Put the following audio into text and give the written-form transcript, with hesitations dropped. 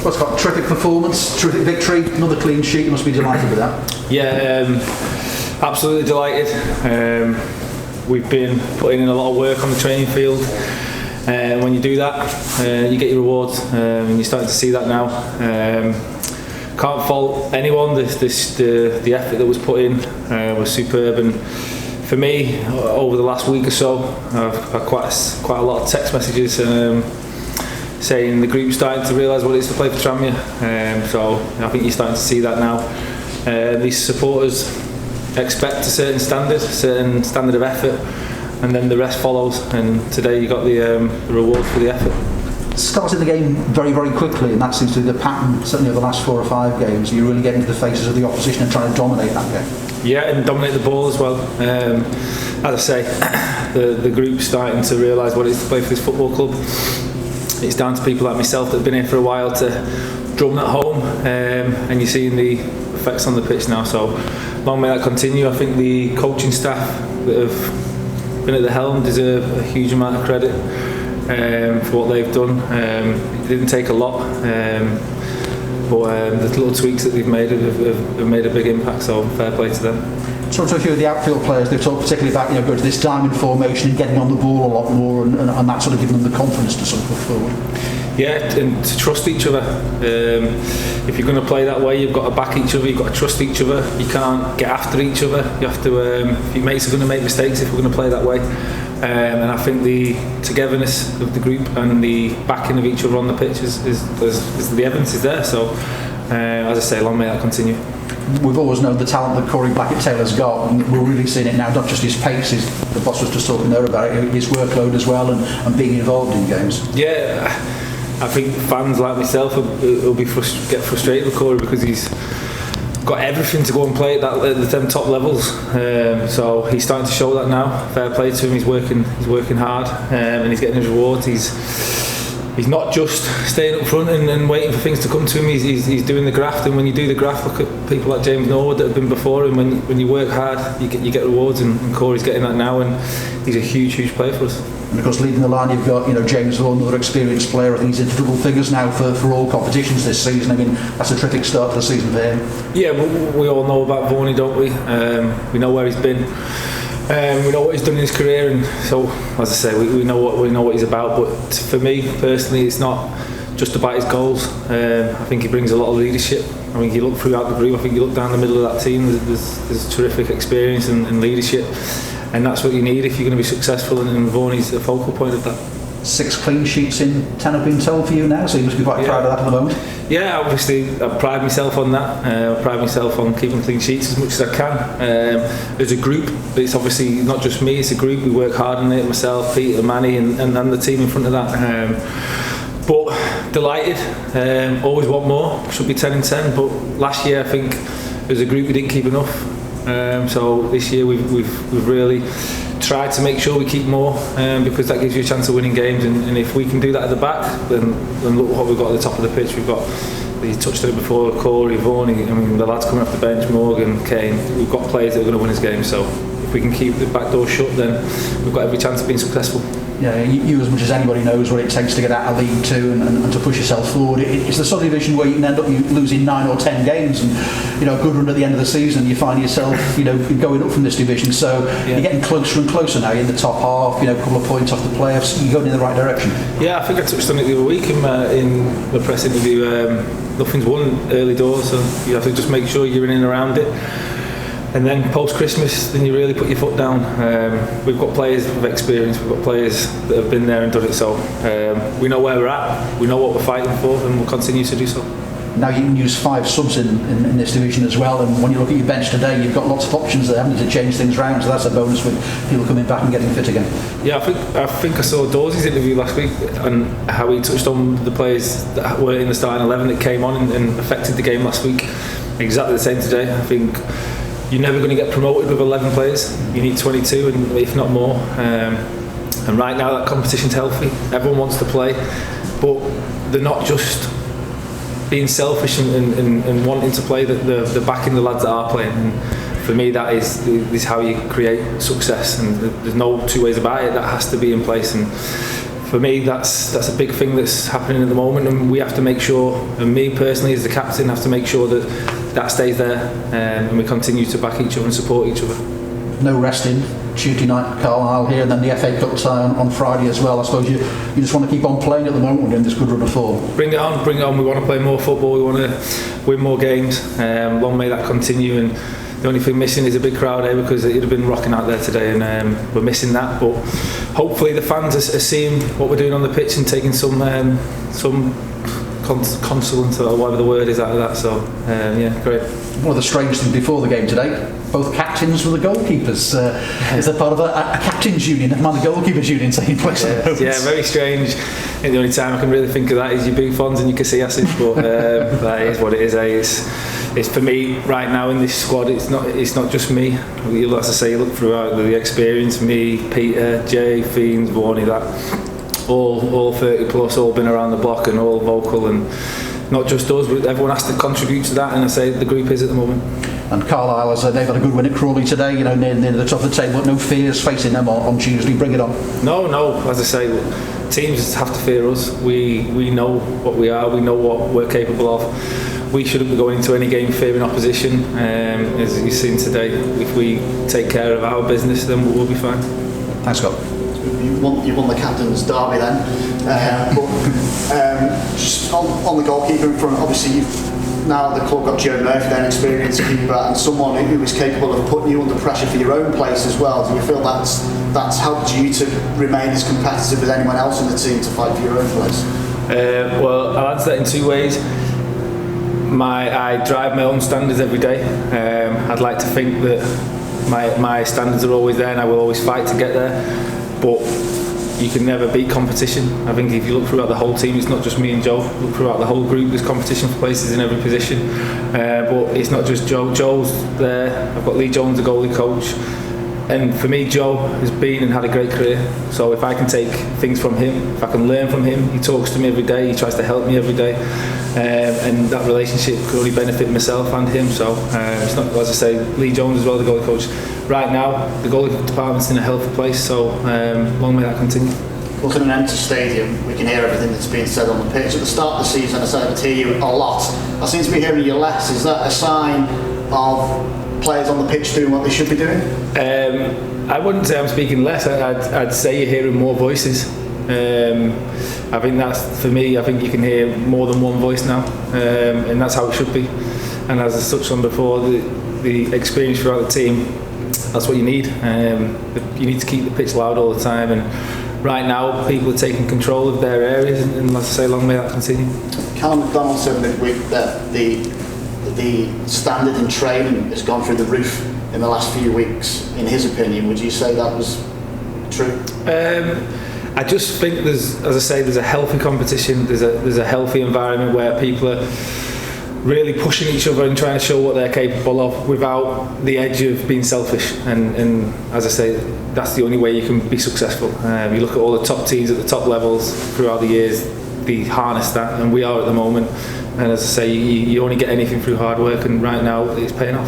Well, it's got terrific performance, terrific victory, another clean sheet. You must be delighted with that. Yeah, absolutely delighted. We've been putting in a lot of work on the training field. When you do that, you get your rewards, and you're starting to see that now. Can't fault anyone. The effort that was put in was superb, and for me, over the last week or so, I've had quite a lot of text messages saying the group's starting to realise what it is to play for Tranmere. So I think you're starting to see that now. These supporters expect a certain standard of effort, and then the rest follows. And today you got the reward for the effort. Started the game very, very quickly, and that seems to be the pattern, certainly over the last 4 or 5 games. You really get into the faces of the opposition and try to dominate that game. Yeah, and dominate the ball as well. As I say, the group's starting to realise what it is to play for this football club. It's down to people like myself that have been here for a while to drum that home, and you're seeing the effects on the pitch now. So long may that continue. I think the coaching staff that have been at the helm deserve a huge amount of credit for what they've done. It didn't take a lot, but the little tweaks that they've made have made a big impact, so fair play to them. Talk to a few of the outfield players. They've talked particularly about going to this diamond formation and getting on the ball a lot more, and that sort of giving them the confidence to sort of push forward. Yeah, and to trust each other. If you're going to play that way, you've got to back each other, you've got to trust each other. You can't get after each other. You have to. Your mates are going to make mistakes if we're going to play that way. And I think the togetherness of the group and the backing of each other on the pitch is the evidence is there. So, as I say, long may that continue. We've always known the talent that Corey Blackett-Taylor's got, and we're really seeing it now. Not just his pace, the boss was just talking there about it, his workload as well, and being involved in games. Yeah, I think fans like myself will get frustrated with Corey because he's got everything to go and play at them top levels. So he's starting to show that now. Fair play to him. He's working hard, and he's getting his rewards. He's not just staying up front and waiting for things to come to him. He's doing the graft, and when you do the graft, look at people like James Norwood that have been before him. When you work hard, you get rewards, and Corey's getting that now, and he's a huge player for us. And of course, leading the line, you've got James Vaughan, another experienced player. I think he's into double figures now for all competitions this season. I mean, that's a terrific start to the season for him. Yeah, we all know about Vaughan, don't we? We know where he's been. We know what he's done in his career, and so, as I say, we know what he's about. But for me personally, it's not just about his goals. I think he brings a lot of leadership. I mean, you look throughout the group. I think you look down the middle of that team. There's terrific experience and leadership, and that's what you need if you're going to be successful. And Vaughan is the focal point of that. 6 clean sheets in 10 have been told for you now, so you must be quite proud of that at the moment. Yeah, obviously I pride myself on that. I pride myself on keeping clean sheets as much as I can. As a group, it's obviously not just me, it's a group. We work hard on it, myself, Peter, Manny and the team in front of that. But delighted, always want more, should be 10 in 10, but last year I think as a group we didn't keep enough. So this year we've really tried to make sure we keep more, because that gives you a chance of winning games, and if we can do that at the back, then look what we've got at the top of the pitch. We've got, you touched on it before, Corey, Vaughan, the lads coming off the bench, Morgan, Kane. We've got players that are going to win us games, so if we can keep the back door shut, then we've got every chance of being successful. Yeah, you as much as anybody knows what it takes to get out of League Two and to push yourself forward. It's the sort of division where you can end up losing 9 or 10 games, and a good run at the end of the season, you find yourself going up from this division. So you're getting closer and closer now. You're in the top half, a couple of points off the playoffs. You're going in the right direction. Yeah, I think I touched on it the other week in the press interview. Nothing's won early doors, so you have to just make sure you're in and around it. And then post-Christmas, then you really put your foot down. We've got players with experience, we've got players that have been there and done it, so we know where we're at, we know what we're fighting for, and we'll continue to do so. Now you can use 5 subs in this division as well, and when you look at your bench today, you've got lots of options there, haven't you, to change things around, so that's a bonus with people coming back and getting fit again. Yeah, I think I saw Dawsey's interview last week and how he touched on the players that were in the starting 11 that came on and affected the game last week. Exactly the same today. I think you're never going to get promoted with 11 players. You need 22, and if not more. And right now that competition's healthy. Everyone wants to play, but they're not just being selfish and wanting to play. They're backing the lads that are playing. And for me, that is how you create success. And there's no two ways about it. That has to be in place. And for me, that's a big thing that's happening at the moment, and we have to make sure, and me personally as the captain have to make sure that stays there, and we continue to back each other and support each other. No resting. Tuesday night at Carlisle here, and then the FA Cup tie on Friday as well. I suppose you just want to keep on playing at the moment when you're in this good run of form. Bring it on. We want to play more football, we want to win more games. Long may that continue, and the only thing missing is a big crowd here, because it would have been rocking out there today, and we're missing that. But hopefully the fans are seeing what we're doing on the pitch and taking some consolence, or whatever the word is, out of that. So yeah, great. One of the strange things before the game today, both captains were the goalkeepers. Is there part of a captains union, and the goalkeepers union taking place? Yeah, very strange. I think the only time I can really think of that is your Buffons and your Casillas, but that is what it is. It's for me right now in this squad. It's not just me. As I say, you look throughout the experience. Me, Peter, Jay, Fiends, Warney, that all 30 plus, all been around the block and all vocal, and not just us, but everyone has to contribute to that. And I say the group is at the moment. And Carlisle, they've had a good win at Crawley today, near the top of the table. No fears facing them on Tuesday. Bring it on. No. As I say, teams have to fear us. We know what we are. We know what we're capable of. We shouldn't be going into any game fearing opposition. As you've seen today, if we take care of our business, then we'll be fine. Thanks, Scott. You won the captain's derby then, but just on the goalkeeper in front, obviously now the club got Joe Murphy, then experienced keeper, and someone who is capable of putting you under pressure for your own place as well. Do you feel that's helped you to remain as competitive as anyone else in the team to fight for your own place? Well, I'll answer that in two ways. I drive my own standards every day. I'd like to think that my standards are always there, and I will always fight to get there. But you can never beat competition. I think if you look throughout the whole team, it's not just me and Joe. Look throughout the whole group, there's competition for places in every position. But it's not just Joe. Joe's there. I've got Lee Jones, the goalie coach. And for me, Joe has been and had a great career. So if I can take things from him, if I can learn from him, he talks to me every day, he tries to help me every day. And that relationship could only benefit myself and him. So it's not, as I say, Lee Jones as well, the goalie coach. Right now, the goalie department's in a healthy place, so long may that continue. Looking at an empty stadium, we can hear everything that's being said on the pitch. At the start of the season, I said I hear you a lot. I seem to be hearing you less. Is that a sign of players on the pitch doing what they should be doing? I wouldn't say I'm speaking less. I'd say you're hearing more voices. I think that's, for me, I think you can hear more than one voice now, and that's how it should be. And as I touched on before, the experience throughout the team, that's what you need. You need to keep the pitch loud all the time, and right now people are taking control of their areas, and as I say, long may that continue. Callum McDonald said midweek that the standard in training has gone through the roof in the last few weeks. In his opinion, would you say that was true? I just think there's a healthy competition. There's a healthy environment where people are really pushing each other and trying to show what they're capable of without the edge of being selfish. And as I say, that's the only way you can be successful. You look at all the top teams at the top levels throughout the years, they harness that, and we are at the moment. And as I say, you only get anything through hard work, and right now it's paying off.